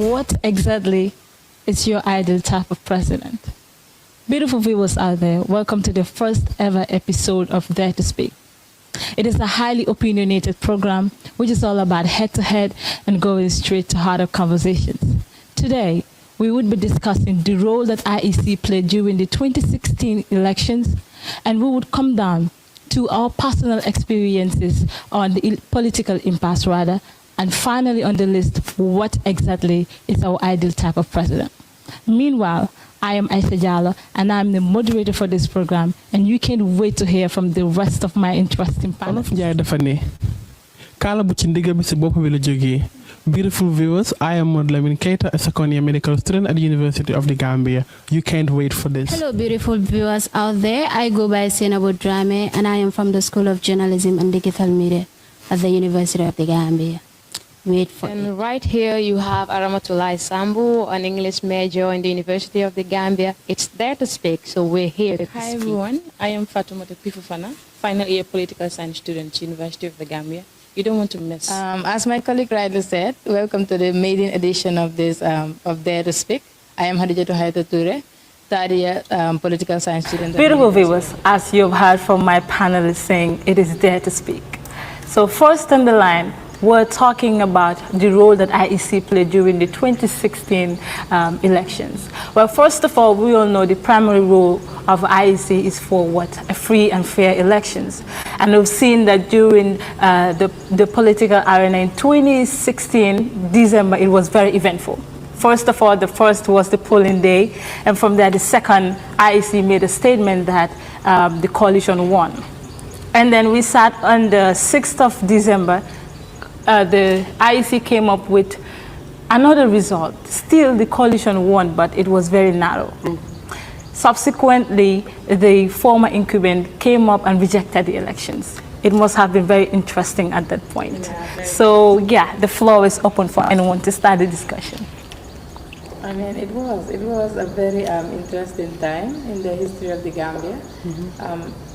What exactly is your ideal type of president? Beautiful viewers out there, welcome to the first ever episode of Dare to Speak. It is a highly opinionated program which is all about head-to-head and going straight to heart of conversations. Today, we would be discussing the role that IEC played during the 2016 elections, and we would come down to our personal experiences on the political impasse and finally on the list, what exactly is our ideal type of president. Meanwhile, I am Aisha Jallow, and I'm the moderator for this program, and you can't wait to hear from the rest of my interesting panelists. Beautiful viewers, I am Modlamin Keita, a second-year medical student at the University of the Gambia. You can't wait for this. Hello, beautiful viewers out there. I go by Senabo Drame, and I am from the School of Journalism and Digital Media at the University of the Gambia. Wait for And right here you have Aramatulai Sambu, an English major in the University of the Gambia. It's Dare to Speak, so we're here to Hi speak. everyone, I am Fatoumata Pifufana, final year political science student at University of the Gambia. You don't want to miss. As my colleague rightly said, welcome to the maiden edition of this of Dare to Speak. I am Hadijatu Hayatou Toure, third year political science student. Beautiful viewers, as you've heard from my panelists saying, it is Dare to Speak. So first on the line, we're talking about the role that IEC played during the 2016 elections. Well, first of all, we all know the primary role of IEC is for what? A free and fair elections. And we've seen that during the political arena in 2016, December, it was very eventful. First of all, the first was the polling day, and from there, the second, IEC made a statement that the coalition won. And then we sat on the 6th of December, the IEC came up with another result. Still, the coalition won, but it was very narrow. Subsequently, the former incumbent came up and rejected the elections. It must have been very interesting at that point. So, yeah, the floor is open for anyone to start the discussion. I mean, it was a very interesting time in the history of the Gambia.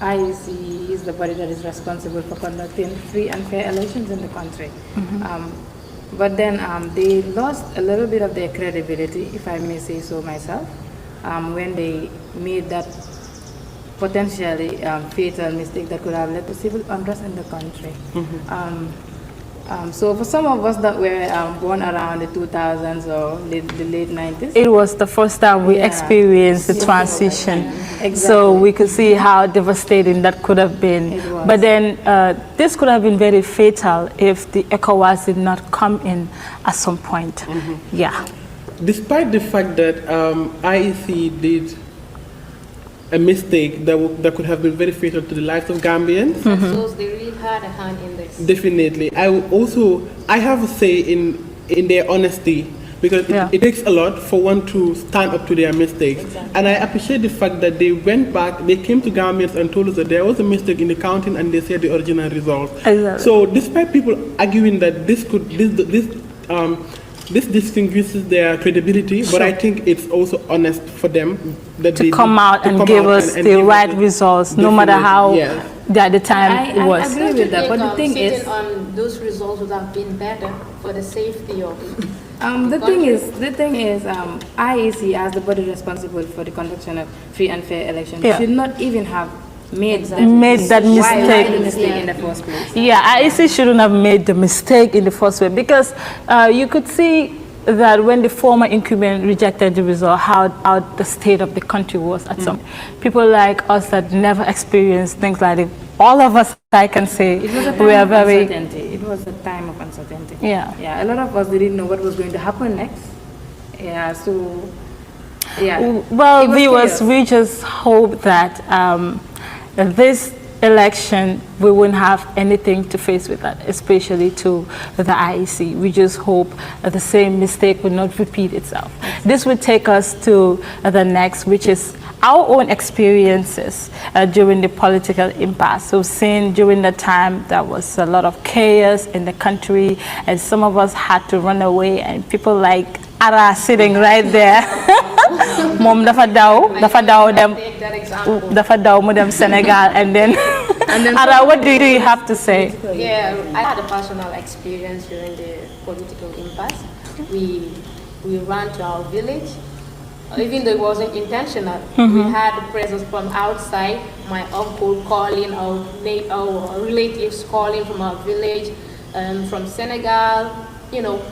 IEC is the body that is responsible for conducting free and fair elections in the country. But then they lost a little bit of their credibility, if I may say so myself, when they made that potentially fatal mistake that could have led to civil unrest in the country. So for some of us that were born around the 2000s or the late 90s, it was the first time we experienced the transition. Exactly. So we could see how devastating that could have been. But then this could have been very fatal if the ECOWAS did not come in at some point. Yeah. Despite the fact that IEC did a mistake that could have been very fatal to the lives of Gambians. So they really had a hand in this. Definitely. I have a say in their honesty, because it takes a lot for one to stand up to their mistakes. Exactly. And I appreciate the fact that they went back, they came to Gambians and told us that there was a mistake in the counting, and they said the original result. Exactly. So despite people arguing that this distinguishes their credibility, but I think it's also honest for them that to come out and give us the right results, no matter how at the time it was. I agree with that, but the thing is, on those results would have been better for the safety of it. the thing is, IEC, as the body responsible for the conduction of free and fair elections, should not even have made that mistake in the first place. Yeah, IEC shouldn't have made the mistake in the first place, because you could see that when the former incumbent rejected the result, how the state of the country was at some. People like us that never experienced things like it, all of us, I can say, we are very... It was a time of uncertainty. Yeah. A lot of us didn't know what was going to happen next. Yeah, so... Yeah. Well, viewers, we just hope that this election, we won't have anything to face with that, especially to the IEC. We just hope the same mistake will not repeat itself. This will take us to the next, which is our own experiences during the political impasse. So seeing during the time there was a lot of chaos in the country, and some of us had to run away, and people like Ara sitting right there. Mom dafa daw mu dem Senegal, and then Ara, what do you have to say? Yeah, I had a personal experience during the political impasse. We we ran to our village. Even though it wasn't intentional, we had pressures from outside. My uncle calling, our relatives calling from our village, from Senegal, you know.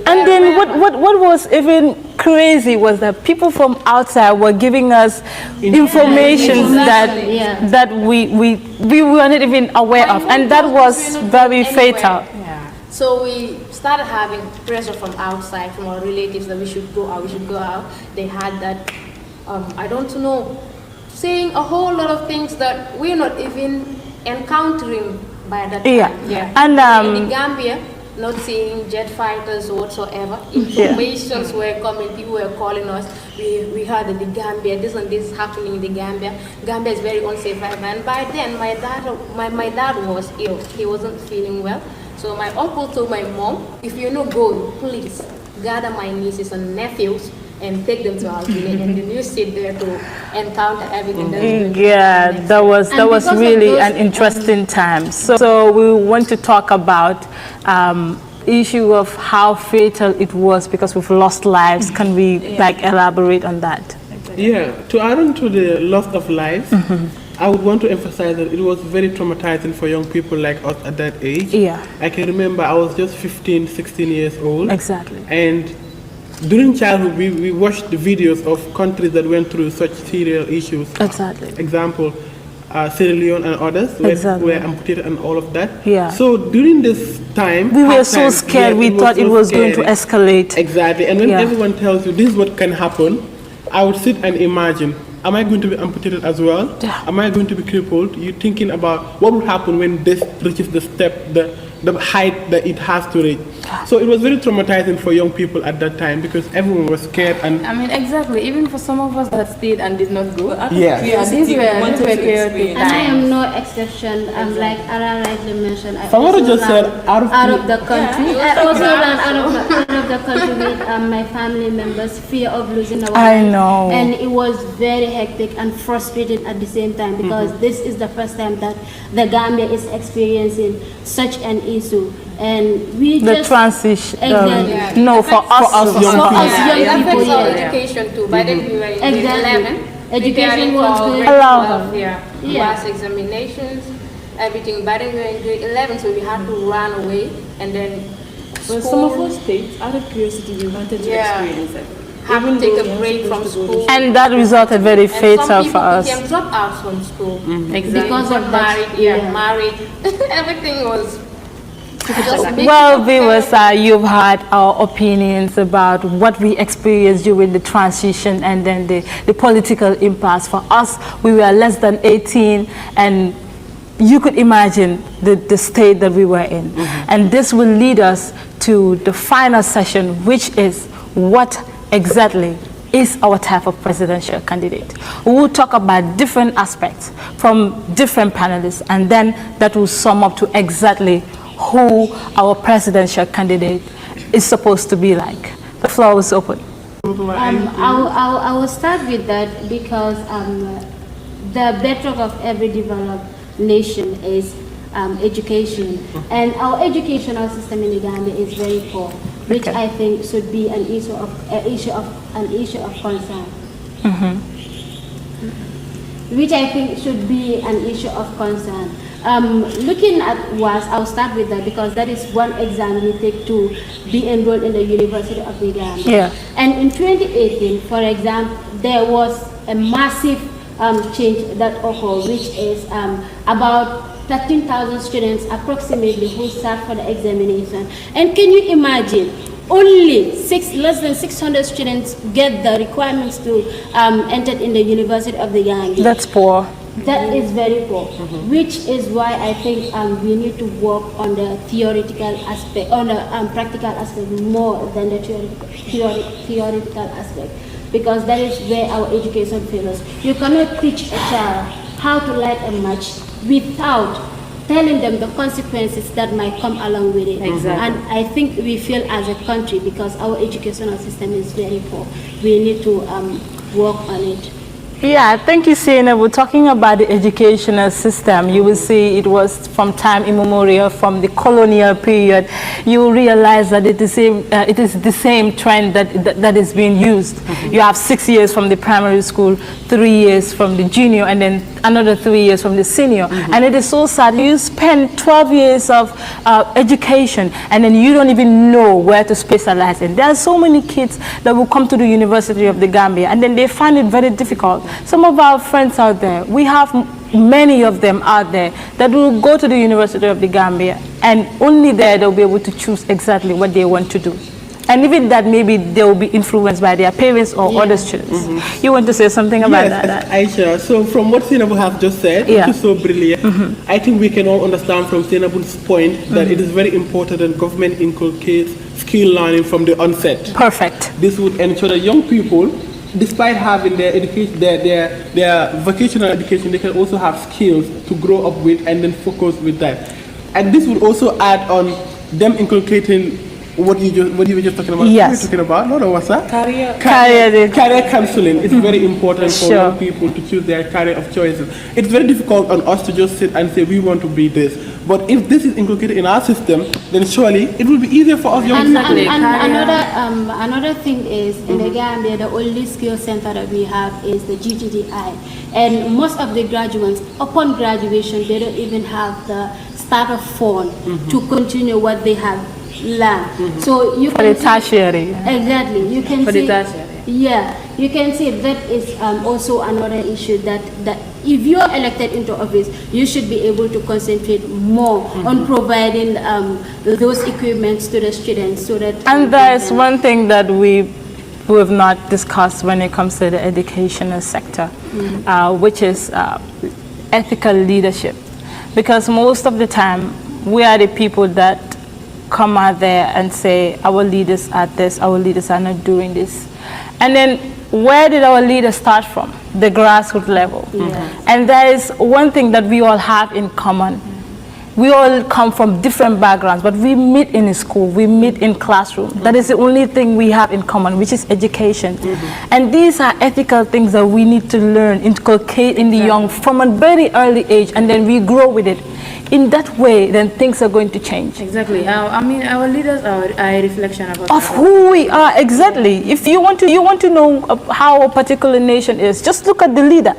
And then what was even crazy was that people from outside were giving us information that we weren't even aware of, and that was very fatal. So we started having pressure from outside, from our relatives, that we should go out. They had that, I don't know, saying a whole lot of things that we're not even encountering by that time. And in the Gambia, not seeing jet fighters or whatsoever. Informations were coming, people were calling us. We heard that the Gambia, this and this is happening in the Gambia. Gambia is very unsafe. And by then, my dad was ill. He wasn't feeling well. So my uncle told my mom, if you're not going, please gather my nieces and nephews and take them to our village, and then you sit there to encounter everything that's going on. That was really an interesting time. So we want to talk about issue of how fatal it was because we've lost lives. Can we elaborate on that? Yeah, to add on to the loss of lives, I would want to emphasize that it was very traumatizing for young people like us at that age. I can remember I was just 15, 16 years old. Exactly. And during childhood, we watched the videos of countries that went through such serious issues. Exactly. Example, Sierra Leone and others were amputated and all of that. So during this time, we were so scared. We thought it was going to escalate. Exactly. And when everyone tells you this is what can happen, I would sit and imagine, am I going to be amputated as well? Am I going to be crippled? You're thinking about what would happen when this reaches the step, the height that it has to reach. So it was very traumatizing for young people at that time because everyone was scared. And I mean, exactly. Even for some of us that stayed and did not go. These were chaotic. And I am no exception. I'm like Ara rightly mentioned. I Samara just said out of the country. I also ran out of the country with my family members, fear of losing our life. I know. And it was very hectic and frustrating at the same time because this is the first time that the Gambia is experiencing such an issue. And we the transition. No, for us young people. It affects our education too. By then we were in grade 11. Education was good. Class examinations, everything. By then we were in grade 11, so we had to run away. And then well, some of us states, out of curiosity, we wanted to experience it. Have to take a break from school. And that resulted very fatal for us. Some people became dropouts from school. Exactly. Because of married. Everything was... Well, viewers, you've heard our opinions about what we experienced during the transition and then the political impasse. For us, we were less than 18, and you could imagine the state that we were in. And this will lead us to the final session, which is what exactly is our type of presidential candidate. We will talk about different aspects from different panelists, and then that will sum up to exactly who our presidential candidate is supposed to be like. The floor is open. I will start with that because the bedrock of every developed nation is education, and our educational system in the Gambia is very poor, which I think should be an issue of concern. Which I think should be an issue of concern. Looking at WAS, I'll start with that because that is one exam we take to be enrolled in the University of the Gambia. And in 2018, for example, there was a massive change that occurred, which is about 13,000 students approximately who sat for the examination. And can you imagine, only less than 600 students get the requirements to enter in the University of the Gambia. That's poor. That is very poor, which is why I think we need to work on the theoretical aspect, on the practical aspect more than the theoretical aspect, because that is where our education fails. You cannot teach a child how to light a match without telling them the consequences that might come along with it. And I think we fail as a country because our educational system is very poor. We need to work on it. Yeah, thank you, Sena. We're talking about the educational system. You will see it was from time immemorial, from the colonial period. You will realize that it is the same trend that is being used. You have 6 years from the primary school, 3 years from the junior, and then another 3 years from the senior. And it is so sad. You spend 12 years of education, and then you don't even know where to specialize in. There are so many kids that will come to the University of the Gambia, and then they find it very difficult. Some of our friends out there, we have many of them out there that will go to the University of the Gambia, and only there they'll be able to choose exactly what they want to do. And even that, maybe they will be influenced by their parents or other students. You want to say something about that? Aisha. So from what Zainabu has just said, which is so brilliant, I think we can all understand from Zainabu's point that it is very important that government inculcates skill learning from the onset. Perfect. This would ensure that young people, despite having their education, their vocational education, they can also have skills to grow up with and then focus with that. And this would also add on them inculcating what you were just talking about. Yes. What were you talking about? No, what's that? Career counseling is very important for young people to choose their career of choices. It's very difficult on us to just sit and say we want to be this. But if this is inculcated in our system, then surely it will be easier for us young people. And another thing is, in the Gambia, the only skill center that we have is the GTDI. And most of the graduates, upon graduation, they don't even have the starter phone to continue what they have learned. So you can tertiary. Exactly. You can For see, the tertiary. yeah, you can see that is also another issue that if you are elected into office, you should be able to concentrate more on providing those equipments to the students so that. And there's one thing that we have not discussed when it comes to the educational sector, which is ethical leadership. Because most of the time, we are the people that come out there and say, our leaders are this, our leaders are not doing this. And then where did our leaders start from? The grassroots level. And there is one thing that we all have in common. We all come from different backgrounds, but we meet in a school, we meet in classroom. That is the only thing we have in common, which is education. And these are ethical things that we need to learn, inculcate in the young from a very early age, and then we grow with it. In that way, then things are going to change. Exactly. I mean, our leaders are a reflection of who we are. Exactly. If you want to know how a particular nation is, just look at the leader.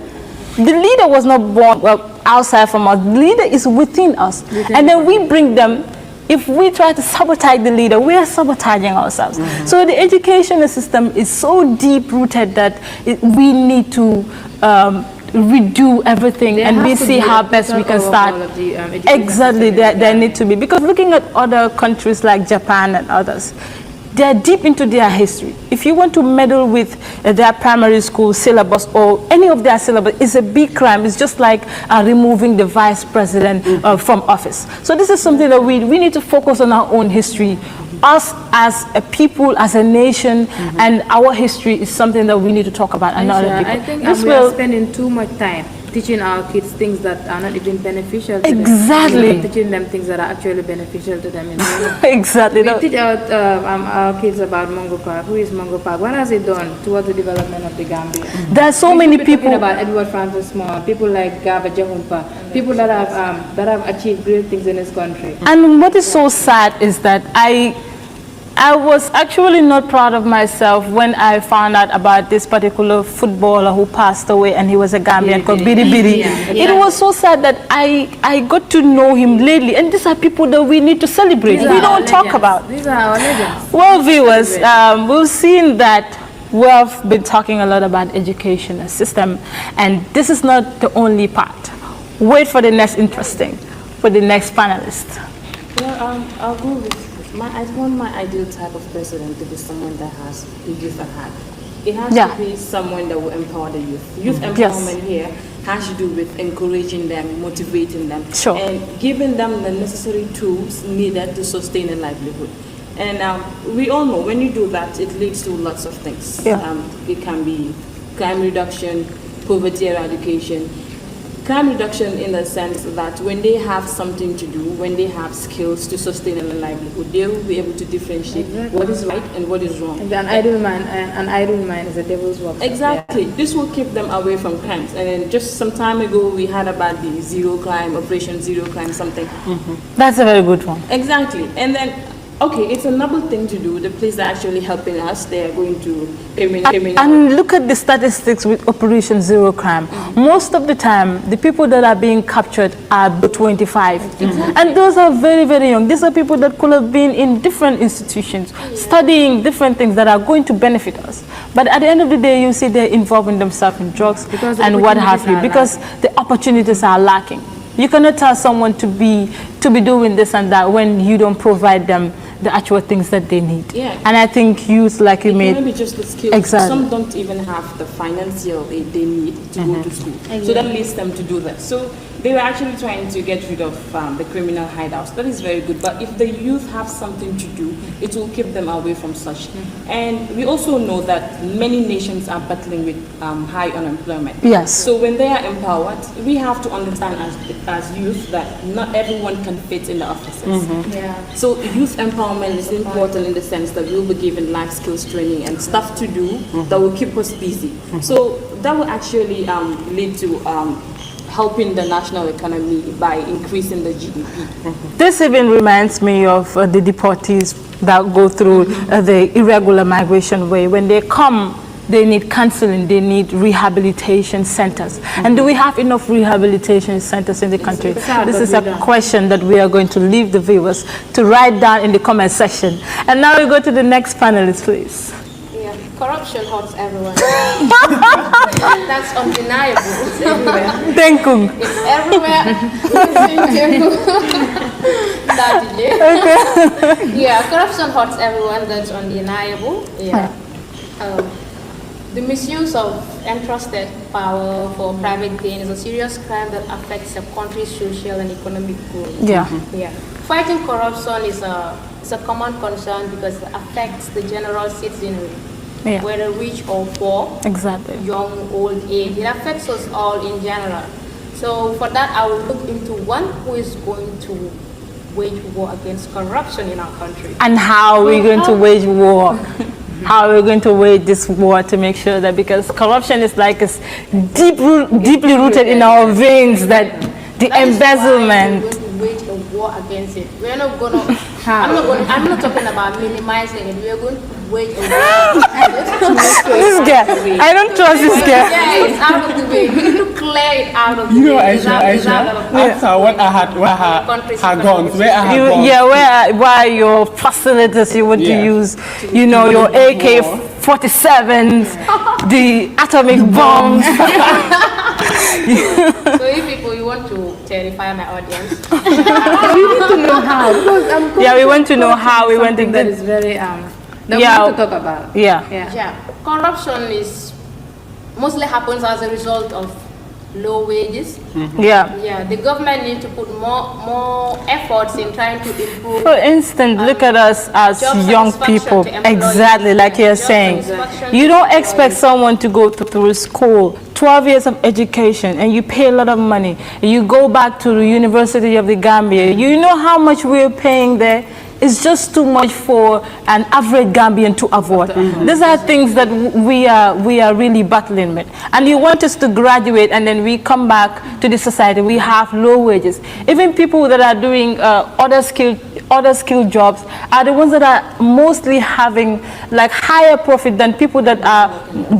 The leader was not born outside from us. The leader is within us. And then we bring them. If we try to sabotage the leader, we are sabotaging ourselves. So the educational system is so deep-rooted that we need to redo everything, and we see how best we can start. Exactly, there need to be, because looking at other countries like Japan and others, they are deep into their history. If you want to meddle with their primary school syllabus or any of their syllabus, it's a big crime. It's just like removing the vice president from office. So this is something that we need to focus on our own history. Us as a people, as a nation, and our history is something that we need to talk about. And I think we are spending too much time teaching our kids things that are not even beneficial to them. Exactly. Teaching them things that are actually beneficial to them. Exactly. We teach our kids about Mungo Park. Who is Mungo Park? What has it done towards the development of the Gambia? There are so many people talking about Edward Francis Small, people like Gaba Jahumpa, people that have achieved great things in this country. And what is so sad is that I was actually not proud of myself when I found out about this particular footballer who passed away, and he was a Gambian called Bidi Bidi. It was so sad that I got to know him lately, and these are people that we need to celebrate. We don't talk about. These are our legends. Well, viewers, we've seen that we have been talking a lot about education system, and this is not the only part. Wait for the next interesting, for the next panelist. Well, I'll go with I want my ideal type of president to be someone that has the youth at heart. It has to be someone that will empower the youth. Youth empowerment here has to do with encouraging them, motivating them, and giving them the necessary tools needed to sustain a livelihood. And we all know when you do that, it leads to lots of things. It can be crime reduction, poverty eradication, crime reduction in the sense that when they have something to do, when they have skills to sustain a livelihood, they will be able to differentiate what is right and what is wrong. An idle mind is a devil's workshop. Exactly. This will keep them away from crimes. And then just some time ago, we had about the zero crime, Operation Zero Crime, something. That's a very good one. Exactly. And then, okay, it's a noble thing to do. The police are actually helping us. They are going to And look at the statistics with Operation Zero Crime. Most of the time, the people that are being captured are 25. And those are very, very young. These are people that could have been in different institutions, studying different things that are going to benefit us. But at the end of the day, you see they're involving themselves in drugs and what have you, because the opportunities are lacking. You cannot tell someone to be doing this and that when you don't provide them the actual things that they need. Yeah. And I think youth, like you made, maybe just the skills. Exactly. Some don't even have the financial they need to go to school. So that leads them to do that. So they were actually trying to get rid of the criminal hideouts. That is very good. But if the youth have something to do, it will keep them away from such. And we also know that many nations are battling with high unemployment. Yes. So when they are empowered, we have to understand as youth that not everyone can fit in the offices. So youth empowerment is important in the sense that we'll be given life skills training and stuff to do that will keep us busy. So that will actually lead to helping the national economy by increasing the GDP. This even reminds me of the deportees that go through the irregular migration way. When they come, they need counseling, they need rehabilitation centers. And do we have enough rehabilitation centers in the country? This is a question that we are going to leave the viewers to write down in the comment section. And now we go to the next panelist, please. Yeah, corruption hurts everyone. That's undeniable. It's everywhere. Thank you. It's everywhere. Okay. Yeah, corruption hurts everyone. That's undeniable. Yeah. The misuse of entrusted power for private gain is a serious crime that affects a country's social and economic growth. Yeah. Yeah. Fighting corruption is a common concern because it affects the general citizenry, whether rich or poor, exactly, young, old, age. It affects us all in general. So for that, I will look into one who is going to wage war against corruption in our country. And how are we going to wage war? How are we going to wage this war to make sure that, because corruption is like it's deeply rooted in our veins, that the embezzlement. We're going to wage a war against it. We're not going to. I'm not talking about minimizing it. We're going to wage a war. This guy, I don't trust this guy. Yeah, it's out of the way. We need to clear it out of the way. You know, Aisha, after what I had gone, where I had gone. Yeah, where are your facilities you want to use? You know, your AK-47s, the atomic bombs. So if people, you want to terrify my audience. We need to know how. Yeah, we want to know how. We want to that is very that we need to talk about. Yeah. Corruption is mostly happens as a result of low wages. Yeah, the government needs to put more efforts in trying to improve. For instance, look at us as young people. Exactly, like you're saying. You don't expect someone to go through school, 12 years of education, and you pay a lot of money. You go back to the University of the Gambia. You know how much we're paying there? It's just too much for an average Gambian to afford. These are things that we are really battling with. And you want us to graduate and then we come back to the society, we have low wages. Even people that are doing other skilled jobs are the ones that are mostly having like higher profit than people that are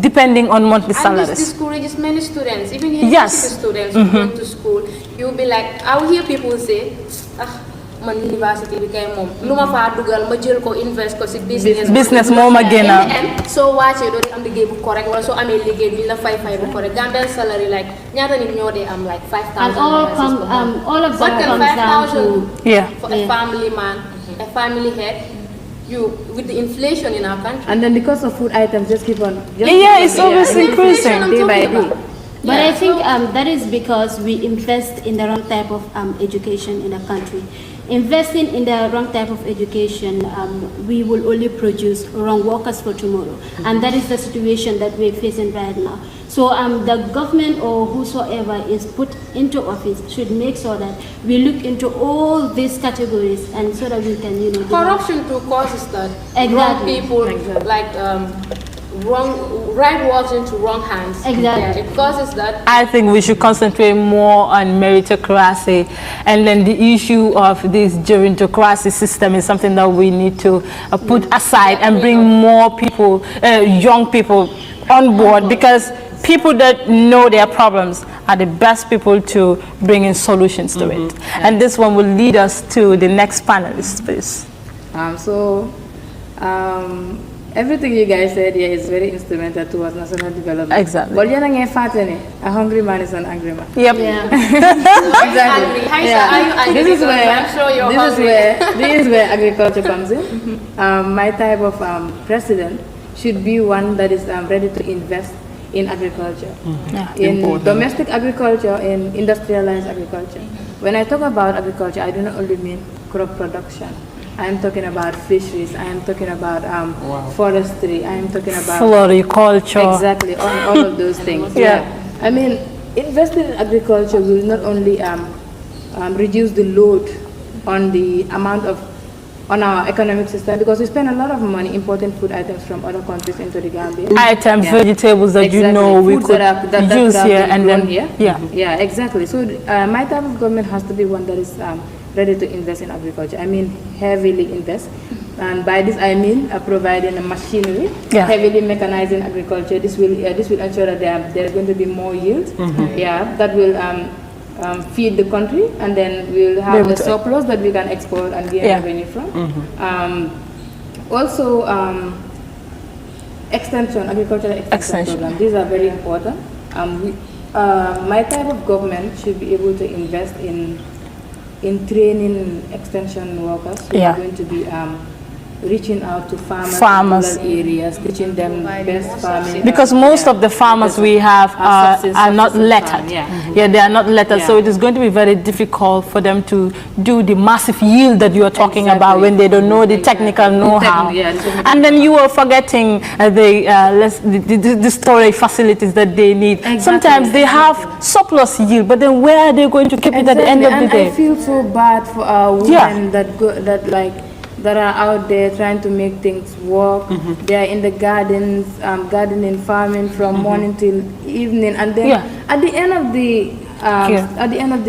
depending on monthly salaries. And this discourages many students, even university students who go to school. You'll be like, I'll hear people say, man university bi kay mom luma fa dugal ma jël ko invest ko ci business moma gëna so wacce do am liggéey bu correct wala so amé liggéey bi la fay bu correct Gambian salary like ñaata nit ñoo dé am like 5,000 and all of that comes down to for a family man, a family head. You with the inflation in our country, and then the cost of food items just keep on it's always increasing day by day. But I think that is because we invest in the wrong type of education in a country. investing in the wrong type of education, we will only produce wrong workers for tomorrow. And that is the situation that we're facing right now. So the government or whosoever is put into office should make sure that we look into all these categories, and so that we can, corruption too causes that. Exactly. Wrong people, like right words into wrong hands. Exactly. Yeah, it causes that. I think we should concentrate more on meritocracy, and then the issue of this gerontocracy system is something that we need to put aside and bring more people, young people on board, because people that know their problems are the best people to bring in solutions to it. And this one will lead us to the next panelist, please. Everything you guys said here is very instrumental towards national development. Exactly. But you're not a hungry man is an angry man. Yep. Yeah. Exactly. Angry? This is where I'm sure you're hungry. This is where agriculture comes in. My type of president should be one that is ready to invest in agriculture, in domestic agriculture, in industrialized agriculture. When I talk about agriculture, I do not only mean crop production. I am talking about fisheries. I am talking about forestry. I am talking about floriculture. Exactly, all of those things. I mean, investing in agriculture will not only reduce the load on the amount of on our economic system, because we spend a lot of money importing food items from other countries into the Gambia. Items, vegetables that we could use here and then here. Yeah, exactly. So my type of government has to be one that is ready to invest in agriculture. I mean, heavily invest. And by this I mean providing a machinery, heavily mechanizing agriculture. This will ensure that there is going to be more yield. That will feed the country, and then we'll have a surplus that we can export and gain revenue from. Also, agricultural extension program. These are very important. My type of government should be able to invest in training extension workers who are going to be reaching out to farmers in rural areas, teaching them best farming. Because most of the farmers we have are not lettered. They are not lettered. So it is going to be very difficult for them to do the massive yield that you are talking about when they don't know the technical know-how. And then you are forgetting the storage facilities that they need. Sometimes they have surplus yield, but then where are they going to keep it at the end of the day? I feel so bad for our women that are out there trying to make things work. They are in the gardens, gardening, farming from morning till evening, and then at the end of the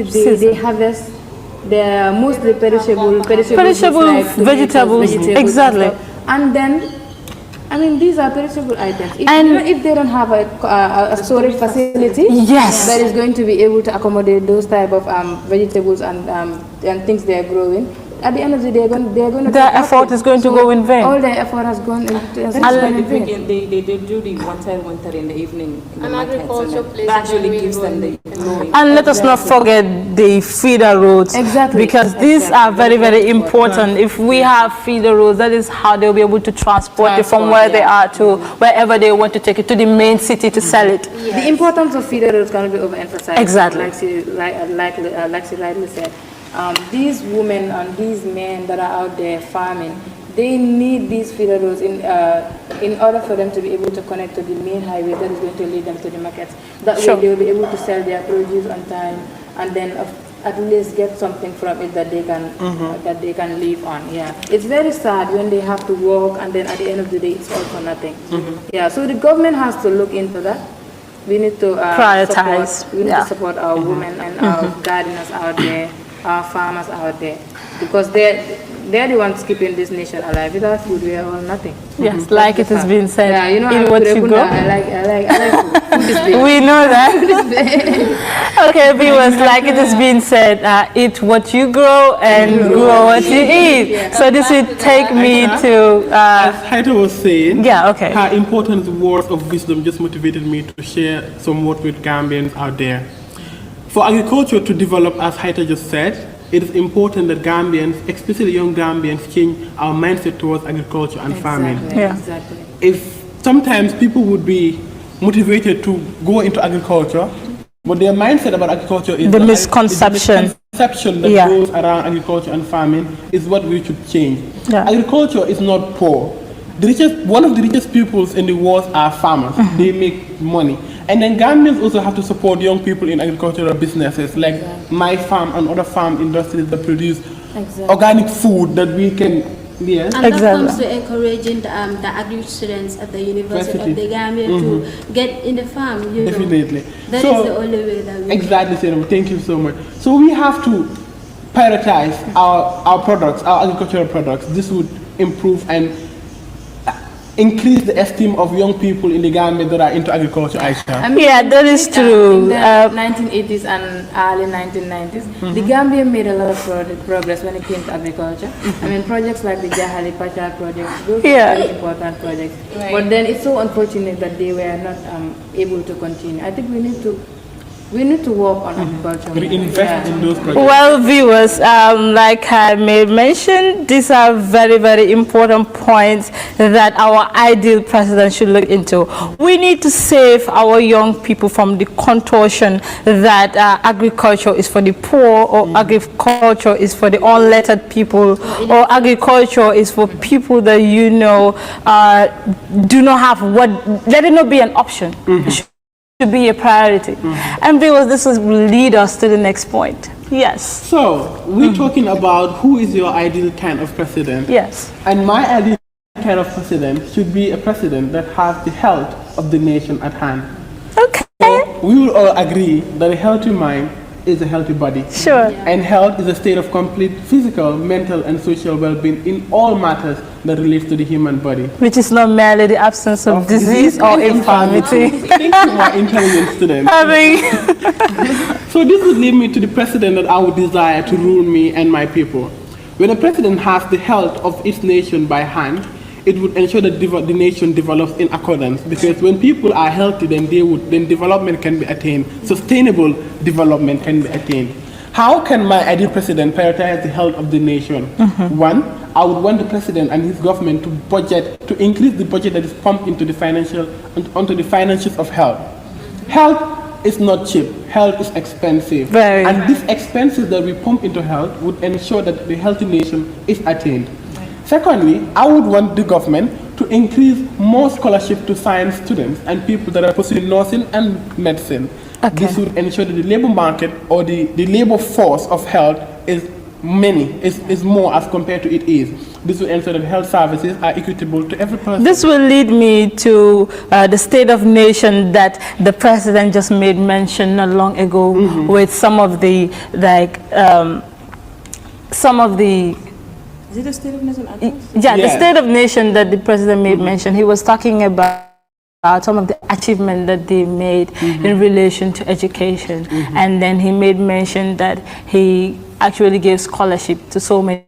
day, they harvest their mostly perishable vegetables. Exactly. And then, I mean, these are perishable items. If they don't have a storage facility that is going to be able to accommodate those type of vegetables and things they are growing, at the end of the day, they're going to. Their effort is going to go in vain. All their effort has gone in vain. They do the one in the evening. And agriculture plays actually gives them the growing. And let us not forget the feeder roads. Exactly. Because these are very, very important. If we have feeder roads, that is how they'll be able to transport it from where they are to wherever they want to take it, to the main city to sell it. The importance of feeder roads cannot be overemphasized. Exactly. Like she rightly said. These women and these men that are out there farming, they need these feeder roads in order for them to be able to connect to the main highway that is going to lead them to the markets. That way they will be able to sell their produce on time, and then at least get something from it that they can live on. It's very sad when they have to work, and then at the end of the day it's all for nothing. So the government has to look into that. We need to prioritize. We need to support our women and our gardeners out there, our farmers out there, because they're the ones keeping this nation alive. Without food, we are all nothing. Yes, like it has been said. Yeah, you know, eat what you grow. I like food. Food is big. We know that. Okay, viewers, like it has been said, eat what you grow and grow what you eat. So this will take me to... as Haida was saying, her important words of wisdom just motivated me to share some words with Gambians out there. For agriculture to develop, as Haida just said, it is important that Gambians, especially young Gambians, change our mindset towards agriculture and farming. Exactly. If sometimes people would be motivated to go into agriculture, but their mindset about agriculture is the misconception. perception that goes around agriculture and farming is what we should change. Agriculture is not poor. One of the richest peoples in the world are farmers. They make money. And then Gambians also have to support young people in agricultural businesses like my farm and other farm industries that produce organic food that we can. Yes. And that comes to encouraging the agri students at the University of the Gambia to get in the farm. Definitely. That is the only way that we exactly. Thank you so much. So we have to prioritize our products, our agricultural products. This would improve and increase the esteem of young people in the Gambia that are into agriculture, Aisha. I mean, that is true. In the 1980s and early 1990s, the Gambia made a lot of progress when it came to agriculture. I mean, projects like the Jahali Pachar project, those are very important projects. Right. But then it's so unfortunate that they were not able to continue. I think we need to work on agriculture. Reinvest in those projects. Well, viewers, like I made mention, these are very, very important points that our ideal president should look into. We need to save our young people from the contortion that agriculture is for the poor, or agriculture is for the unlettered people, or agriculture is for people that do not have let it not be an option. To be a priority. And viewers, this will lead us to the next point. Yes. So we're talking about who is your ideal kind of president. Yes. And my ideal kind of president should be a president that has the health of the nation at hand. Okay. So we will all agree that a healthy mind is a healthy body. Sure. And health is a state of complete physical, mental, and social well-being in all matters that relates to the human body. Which is not merely the absence of disease or infirmity. Thank you, my intelligent student. So this would lead me to the president that I would desire to rule me and my people. When a president has the health of its nation by hand, it would ensure that the nation develops in accordance. Because when people are healthy, then development can be attained. Sustainable development can be attained. How can my ideal president prioritize the health of the nation? One, I would want the president and his government to increase the budget that is pumped onto the finances of health. Health is not cheap. Health is expensive. And these expenses that we pump into health would ensure that the healthy nation is attained. Secondly, I would want the government to increase more scholarship to science students and people that are pursuing nursing and medicine. This would ensure that the labor market or the labor force of health is more as compared to it is. This will ensure that health services are equitable to every person. This will lead me to the state of nation that the president just made mention not long ago with some of the Is it the state of nation? The state of nation that the president made mention. He was talking about some of the achievements that they made in relation to education. And then he made mention that he actually gave scholarship to so many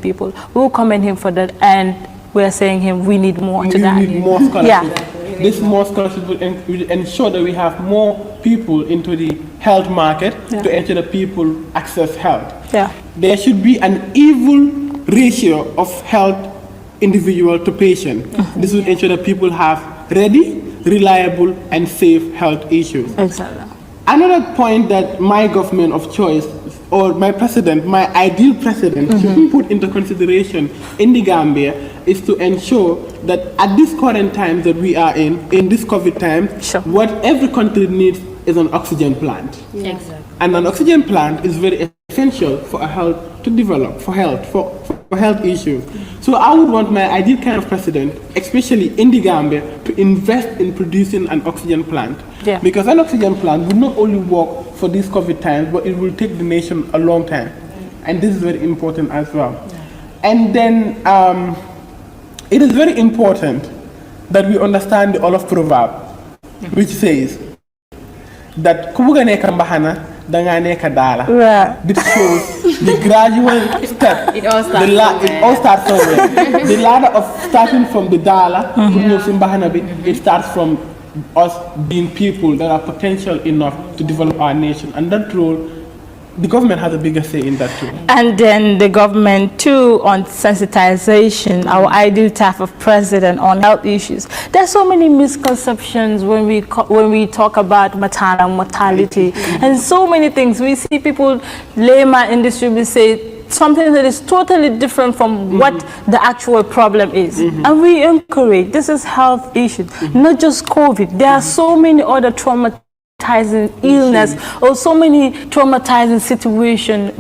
people. We'll commend him for that, and we're saying we need more to that. We need more scholarship. This more scholarship will ensure that we have more people into the health market to ensure that people access health. There should be an equal ratio of health individual to patient. This will ensure that people have ready, reliable, and safe health issues. Exactly. Another point that my government of choice, or my president, my ideal president, should put into consideration in the Gambia is to ensure that at this current time that we are in this COVID time, what every country needs is an oxygen plant. Exactly. And an oxygen plant is very essential for health to develop, for health issues. So I would want my ideal kind of president, especially in the Gambia, to invest in producing an oxygen plant. Because an oxygen plant will not only work for these COVID times, but it will take the nation a long time. And this is very important as well. And then it is very important that we understand the Olof proverb, which says that kubuga neka mbahana danga neka dala. This shows the gradual step. It all starts somewhere. The ladder of starting from the dala, it starts from us being people that are potential enough to develop our nation, and that role the government has a bigger say in that too. And then the government too on sensitization, our ideal type of president on health issues. There's so many misconceptions when we talk about maternal mortality and so many things. We see people, layman industry will say something that is totally different from what the actual problem is. And we encourage, this is health issues, not just COVID. There are so many other traumatizing illness or so many traumatizing situations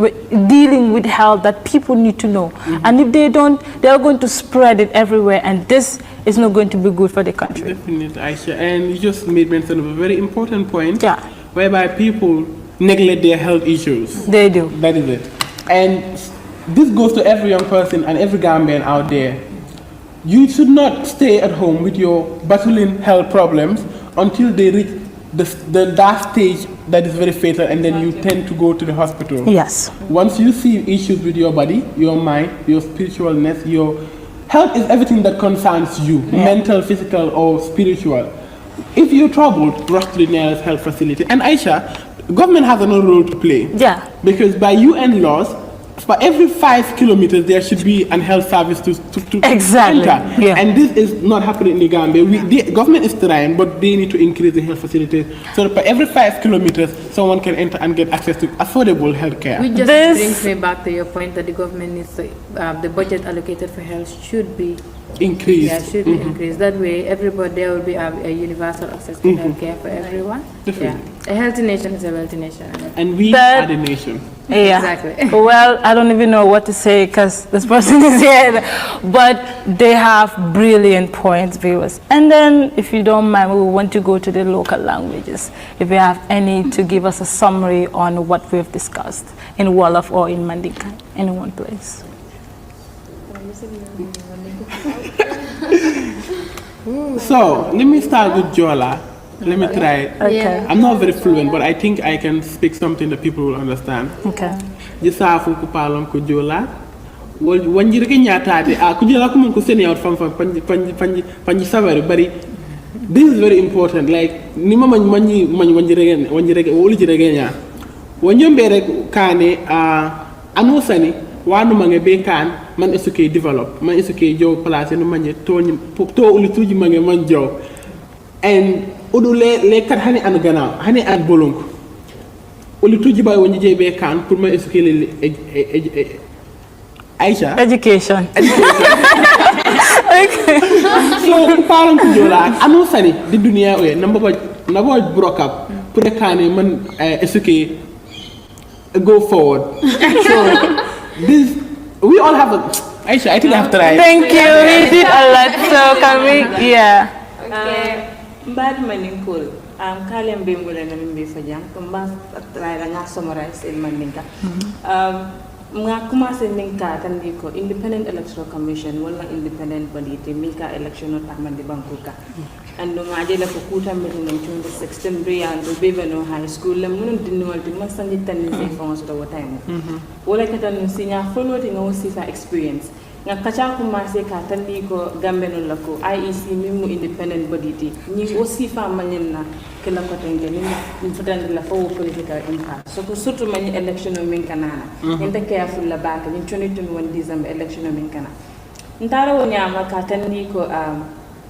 dealing with health that people need to know. And if they don't, they are going to spread it everywhere, and this is not going to be good for the country. Definitely, Aisha. And you just made mention of a very important point, Yeah. whereby people neglect their health issues. They do. That is it. And this goes to every young person and every Gambian out there. You should not stay at home with your battling health problems until they reach the last stage that is very fatal, and then you tend to go to the hospital. Yes. Once you see issues with your body, your mind, your spiritualness, your health is everything that concerns you, mental, physical, or spiritual. If you're troubled, rush to the nearest health facility. And Aisha, government has another role to play. Yeah. Because by UN laws, for every 5 kilometers, there should be a health service to Exactly. enter. Yeah. And this is not happening in the Gambia. The government is trying, but they need to increase the health facilities so that for every 5 kilometers, someone can enter and get access to affordable health care. Which just This- brings me back to your point that the government needs to, the budget allocated for health should be Increased. Yeah, should be increased. That way, everybody there will be a universal access to health care for everyone. Definitely. Yeah, a healthy nation is a wealthy nation. And we But- are the nation. Yeah. Exactly. Well, I don't even know what to say because this person is here, but they have brilliant points, viewers. And then, if you don't mind, we want to go to the local languages. If you have any to give us a summary on what we've discussed in Wolof or in Mandinka, in one place. So, let me start with Jola. Let me try it. Okay. I'm not very fluent, but I think I can speak something that people will understand. Okay. Jisafu ku palom ku Jola. Wanjir ke nyatati ku Jola ku mun ku seni out fam panji savari bari. This is very important. Like ni mama manyi wanjirege woli jirege nya. Wanjombe rek kane anusani wanu mange be kan man esuke develop man esuke jow place no manje to uli tuji mange man jow and udu le kat hani an gana hani an bolonko uli tuji bay woni je be kan pour man esuke le Aisha Education. so parang ko jola anu sani di dunia we nabo broke up pour kane man esuke go forward so this we all have a Aisha, I think I have tried. Thank you. We did a lot. So can we? Yeah. Okay. Bad maninkul. Kalem bimgula na mimbi fajang. Kumba try na nga summarize in Mandinka. Mga kumasa ningka tandi ko Independent Electoral Commission wala independent body te milka election not mandi bangkuka. Ando nga jela ko kuta meeting ng 2016 brian do bebe no high school lam munun dinwal ti masangi tan ni fon so do time. Wala ka tan sinya follow ti nga sifa experience. Nga kacha kumase ka tandi ko gambe no lako IEC mimu independent body ti ni sifa manyen na kila ko tenge ni fudan la fo political impact so ko surtout mani election o min kanana inte careful la back ni 2021 December election o min kana ntara wo nyama ka tandi ko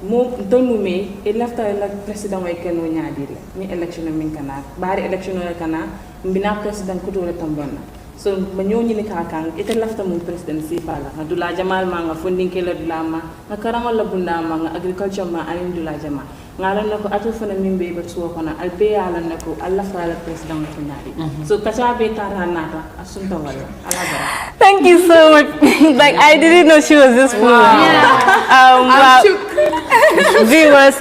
mo tol mu me e lafta la president way keno nyaadile ni election o min kana bari election o kana mbina president ko to le tambonna so ma ñooñu ni kakan ite lafta mu president si pala nga dula jamal ma nga funding kala dula ma nga karangal la bunda ma nga agriculture ma anin dula jama ngalan nako atu fana mimbe ba suwa kona albe yalan nako allah fala president ko ñaari so kacha be taranata asunta wala ala bara Thank you so much. Like I didn't know she was this fluent. Well, viewers,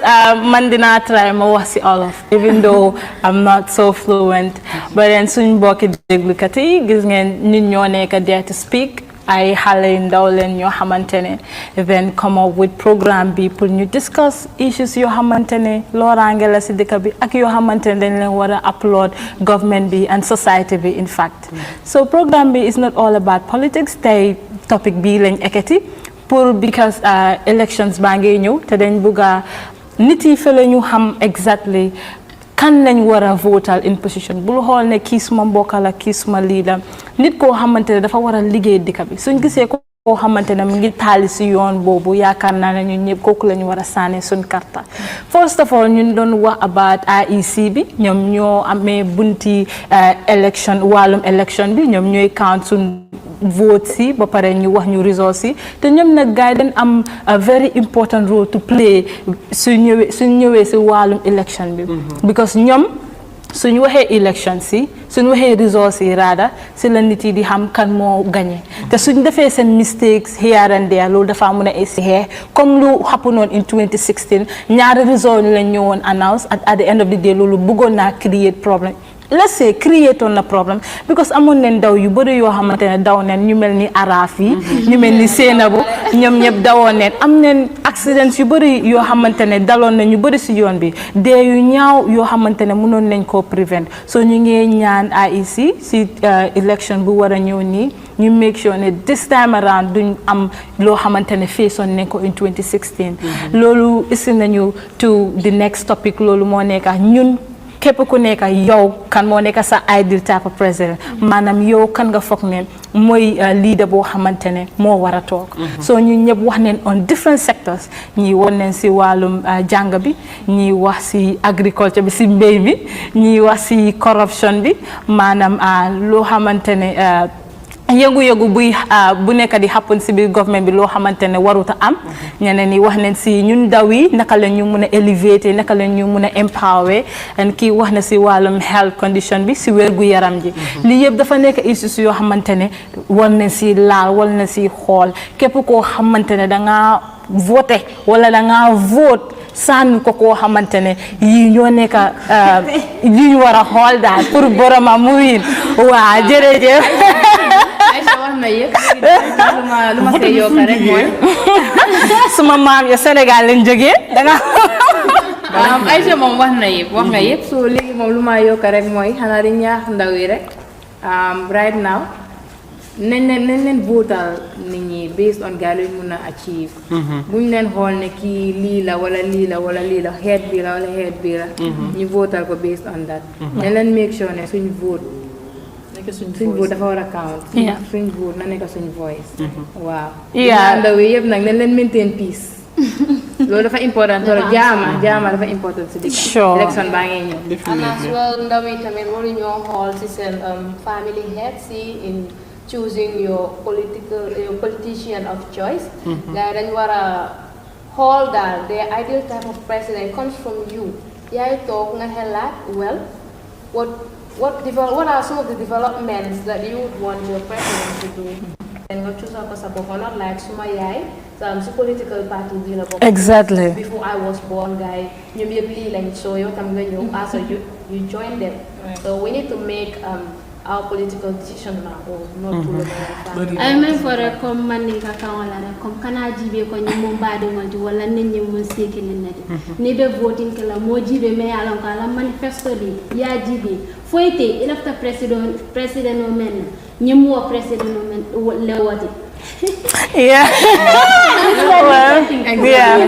Mandina try ma wax ci Wolof, even though I'm not so fluent. But then suñ mbokki déglukat yi gis ngeen nit ñoo nekk there to speak. ay xale ndaw leen ñoo xamante ne then come up with programme bi pour ñu discuss issues yoo xamante ne looraange la si dëkk bi ak yoo xamante ne dañ leen war a upload government bi and society bi in fact so programme bi is not all about politics tey topic bi lañ ekkati pour because elections baa ngi ñëw te dañ bugga nit yi fële ñu xam exactly kan lañ war a votal in position bul xool ne kii suma mbokk la kii suma lii la nit koo xamante ne dafa war a liggéey dëkk bi suñ gisee koo xamante ne mu ngi taali si yoon boobu yaakaar naa ne ñun ñëpp kooku la ñu war a sànni suñ karta first of all ñun doon wax about IEC bi ñoom ñoo amee bunti election wàllum election bi ñoom ñooy count suñ vote si ba pare ñu wax ñu results yi te ñoom nag gars yi dañ am a very important role to play suñ ñëwee si wàllum election bi because ñoom suñ waxee election si suñ waxee results yi raada si la nit yi di xam kan moo gagné te suñ defee seen mistakes here and there loolu dafa mun a essayer comme lu happen on in 2016 ñaari result ñu lañ ñëwoon announce at the end of the day loolu bëggoon naa create problem let's say create on a problem because amoon nañ daw yu bëri yoo xamante ne daw neen ñu mel ni araaf yi ñu mel ni Seenabu ñoom ñëpp dawoon neen am neen accidents yu bëri yoo xamante ne daloon nañ ñu bëri si yoon bi dee yu ñaaw yoo xamante ne mënoon nañ koo prevent so ñu ngi ñaan IEC si election bu war a ñëw nii ñu make sure ne this time around duñ am loo xamante ne façon nañ ko in 2016 loolu isi nañu to the next topic loolu moo nekk ñun képp ku nekk yow kan moo nekk sa ideal type of president maanaam yow kan nga foog ne mooy leader boo xamante ne moo war a toog so ñun ñëpp wax neen on different sectors ñii wax neen si wàllum jàng bi ñii wax si agriculture bi si mbéy bi ñii wax si corruption bi maanaam loo xamante ne yëngu-yëngu bu nekk di happen si biir government bi loo xamante ne waruta am ñeneen ñi wax nañ si ñun ndaw yi naka la ñu mun a élever naka la ñu mun a empower and kii wax na si wàllum health condition bi si wérgu yaram ji lii yëpp dafa nekk issues yoo xamante ne war nañ si laal war nañ si xool képp koo xamante ne dangaa voté wala dangaa vote sànni ko koo xamante ne yii ñoo nekk yi ñu war a xool daal pour boroma mu wiin waa jërëjëf Aisha wax na yëpp lu ma see yokk rek mooy suma maam ya Sénégal lañ jógee danga Aisha moom wax na yëpp wax nga yëpp so léegi moom lu ma yokk rek mooy xanaa di ñaax ndaw yi rek right now nañ leen votal nit ñi based on gaa luñ mun a achieve buñ leen xool ne kii lii la wala lii la wala lii la xeet bi la wala xeet bi la ñu votal ko based on that nañ leen make sure ne suñ vote suñ vote dafa war a count suñ vote na nekk suñ voice waaw ndaw yi yëpp nag nañ leen maintain peace loolu dafa important trop jaama dafa important si dëkk élection baa ngee ñëw and as well ndaw yi tamit waruñoo xool si seen family head si in choosing your politician of choice gars yi dañ war a xool daal the ideal type of president comes from you yaay toog nga xelaat well what are some of the developments that you would want your president to do and nga choose ko sa bopp not like suma yaay si political party bi la bokk exactly before I was born guy ñoom yëpp lii lañ so yow tam nga ñëw as a you join them so we need to make our political decision now or not to look ay men fore comme man ni ka kan wala rek comme kana jibe ko ni mum baade ngonti wala nit ñi mun seki ni nadi ni be voting kala mo jibe me alon ka la manifesto di ya jibe foyte ilafta president o men ñi mo president o men le wati yeah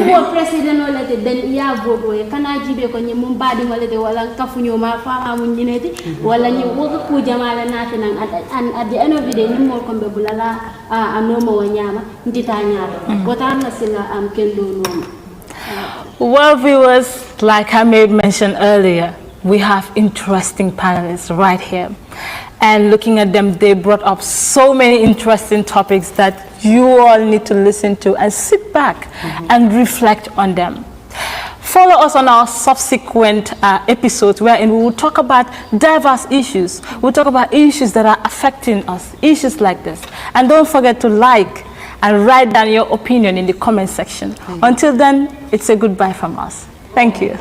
mo president o lete den ya vote o kana jibe ko ñi mum baade wala de wala kafuño ma fa amu ñineti wala ñi wo ko jamala nati nan at the end of the day ni mo ko be bulala anoma wanyama ndita nyaata botana sila am kendo no. Well, viewers, like I made mention earlier, we have interesting panelists right here. And looking at them, they brought up so many interesting topics that you all need to listen to and sit back and reflect on them. Follow us on our subsequent episodes wherein we will talk about diverse issues. We'll talk about issues that are affecting us, issues like this. And don't forget to like and write down your opinion in the comment section. Until then, it's a goodbye from us. Thank you.